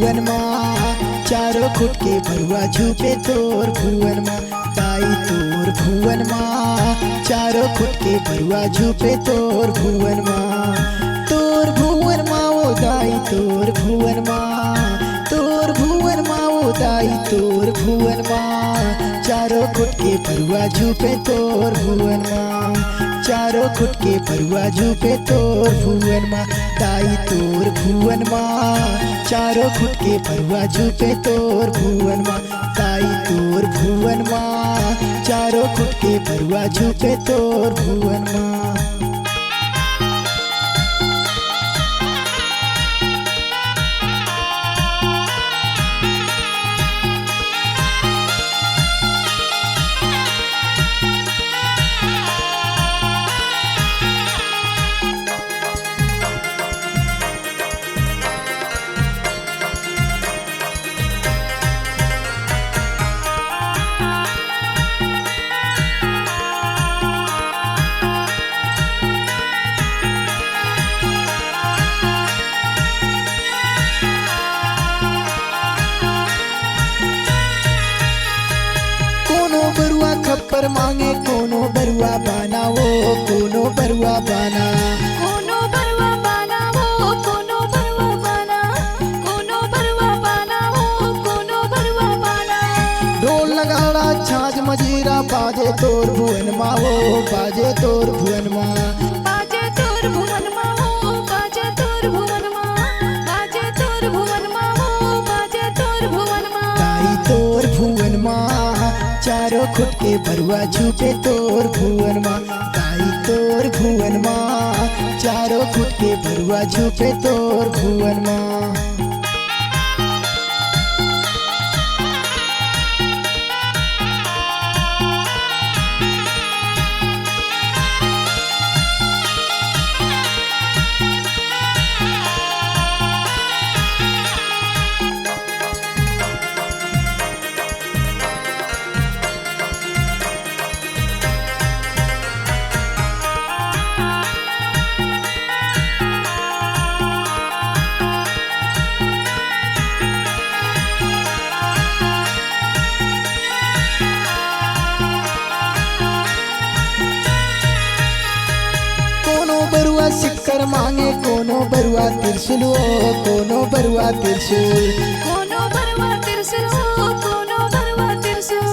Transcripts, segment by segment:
भुवन माँ, चारों खुट के बरुआ झुके तोर भुवन माँ। दाई तोर भुवन माँ, चारों खुट के बरुआ झुके तोर भुवन माँ। तोर भुवन माँ ओ दाई तोर भुवन माँ, तोर भुवन माँ ओ दाई तोर भुवन माँ। चारों खुट के बरुआ झुके तोर भुवन माँ, चारों खुट के बरुआ झुके तोर भुवन माँ। दाई तोर भुवन माँ, चारों खुट के बरुआ झुके तोर भुवन माँ। दाई तोर भुवन माँ, चारों खुट के बरुआ झुके तोर भुवन माँ। बरुआ खप्पर मांगे कोनो बरुआ बाना वो कोनो बरुआ बाना, कोनो बरुआ बाना वो कोनो बरुआ बाना, कोनो बरुआ बाना वो कोनो बरुआ बाना। ढोल नगाड़ा छाछ मजीरा बाजे तोर भुवन माँ वो बाजे तोर भुवन माँ। बाजे तोर भुवन माँ वो बाजे तोर भुवन माँ, बाजे तोर भुवन माँ वो बाजे तोर भुवन माँ। दाई तोर भुवन माँ, चारों खुट के बरुआ झुके तोर भुवन माँ। दाई तोर भुवन माँ, चारों खुट के बरुआ झुके तोर भुवन माँ। बरुआ सिक्कर मांगे कोनो बरुआ त्रिशूल ओ कोनो बरुआ त्रिशूल, कोनो बरुआ त्रिशूल हो कोनो बरुआ त्रिशूल,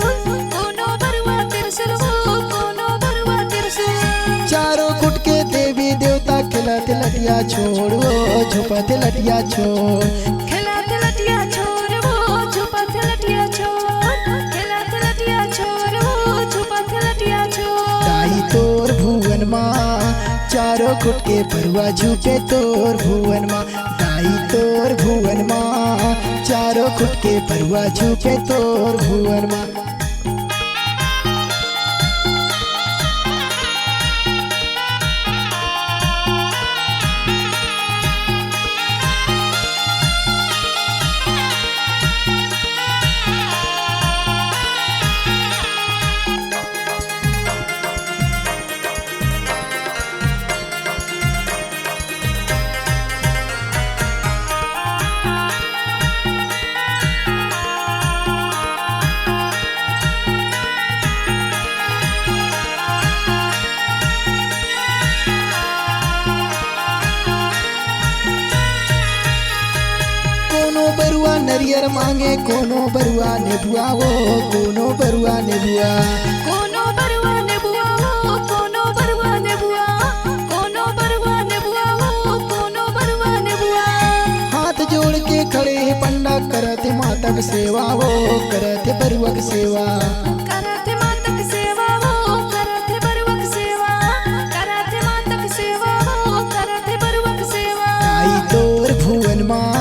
कोनो बरुआ त्रिशूल हो कोनो बरुआ त्रिशूल। चारों खुट के देवी देवता खिलत लटिया छोड़ वो झुपत लटिया छोड़, खिलत लटिया छोड़ वो झुपत लटिया छोड़, खिलत लटिया छोड़ वो झुपत लटिया छोड़। दाई तोर भुवन माँ, चारों खुट के बरुआ झुके तोर भुवन माँ। दाई तोर भुवन माँ, चारों खुट के बरुआ झुके तोर भुवन माँ। बरुआ नरियर मांगे कोनो बरुआ नेबुआ वो कोनो बरुआ नेबुआ, कोनो बरुआ नेबुआ वो कोनो बरुआ नेबुआ, कोनो बरुआ नेबुआ वो कोनो बरुआ नेबुआ। हाथ जोड़ के खड़े है पंडा करते मातक सेवा वो करते बरुअक सेवा, करते मातक सेवा वो करते बरुअक सेवा, करते मातक सेवा वो करते बरुअक सेवा। दाई तोर भुवन माँ,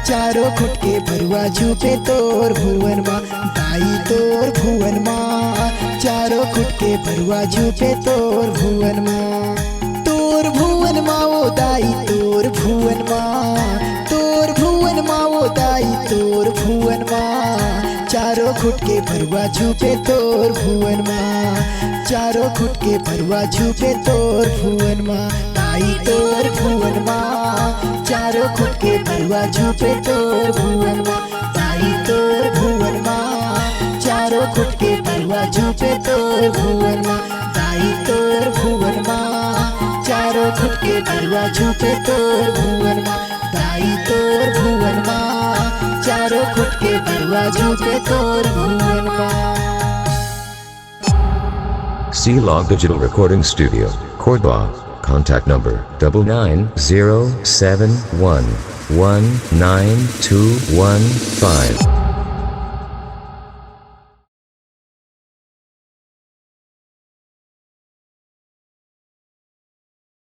चारों खुट के बरुआ झुके तोर भुवन माँ। दाई तोर भुवन माँ, चारों खुट के बरुआ झुके तोर भुवन माँ। तोर भुवन माँ ओ दाई तोर भुवन माँ, तोर भुवन माँ ओ दाई तोर भुवन माँ। चारों खुट के बरुआ झुके तोर भुवन माँ, चारों खुट के बरुआ झुके तोर भुवन माँ। दाई तोर भुवन माँ, चारों खुद के बरुआ झुके तोर भुवन माँ दाई तोर भुवन माँ चारों खुद के बरुआ झुके तोर भुवन माँ दाई तोर भुवन माँ चारों खुद के बरुआ झुके तोर भुवन माँ दाई तोर भुवन माँ चारों खुद के बरुआ झुके तोर भुवन माँ। C-Log Digital Recording Studio, Cordoba. Contact number 99071192115.